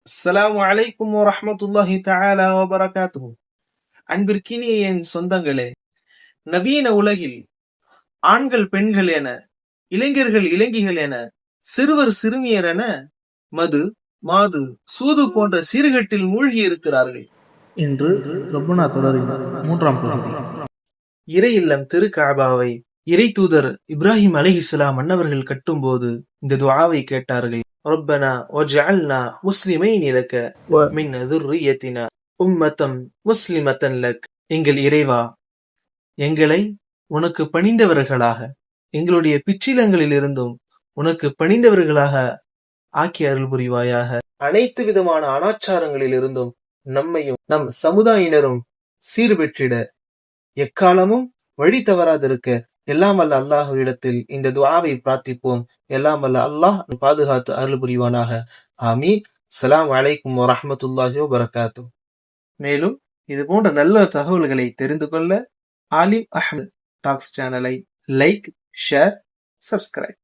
அஸ்ஸலாமு அலைக்கும் வரஹ்மத்துல்லாஹி தஆலா வபரகாத்துஹு. அன்பிற்கினிய என் சொந்தங்களே, நவீன உலகில் ஆண்கள் பெண்கள் என, இளைஞர்கள் இளைஞிகள் என, சிறுவர் சிறுமியர் என மது மாது சூது போன்ற சீர்கேட்டில் மூழ்கி இருக்கிறார்கள். இன்று ரப்புனா தொடரின் 3ஆம் பகுதி. இறை இல்லம் திரு காபாவை இறை தூதர் இப்ராஹிம் அலைஹிஸ்ஸலாம் அன்னவர்கள் கட்டும்போது இந்த துஆவை கேட்டார்கள். ரப்பனா வஜ்அல்னா முஸ்லிமைன் லக வ மின் ذُرِّيَّتِنَا உம்மத்தம் முஸ்லிமத்தன் லக். எங்கள் இறைவா, எங்களை உனக்கு பணிந்தவர்களாக, எங்களுடைய பிச்சிலங்களில் இருந்தும் உனக்கு பணிந்தவர்களாக ஆக்கி அருள் புரிவாயாக. அனைத்து விதமான அனாச்சாரங்களில் இருந்தும் நம்மையும் நம் சமுதாயினரும் சீர்பெற்றிட, எக்காலமும் வழி தவறாதிருக்க எல்லாம் வல்ல அல்லாஹ்விடத்தில் இந்த துஆவை பிரார்த்திப்போம். எல்லாம் வல்ல அல்லாஹ் பாதுகாத்து அருள் புரிவானாக. ஆமீன். அஸ்ஸலாமு அலைக்கும் வரஹ்மத்துல்லாஹி வபரகாத்துஹு. மேலும் இது போன்ற நல்ல தகவல்களை தெரிந்து கொள்ள ஆலிம் அஹ்மத் டாக்ஸ் சேனலை லைக், ஷேர், சப்ஸ்கிரைப்.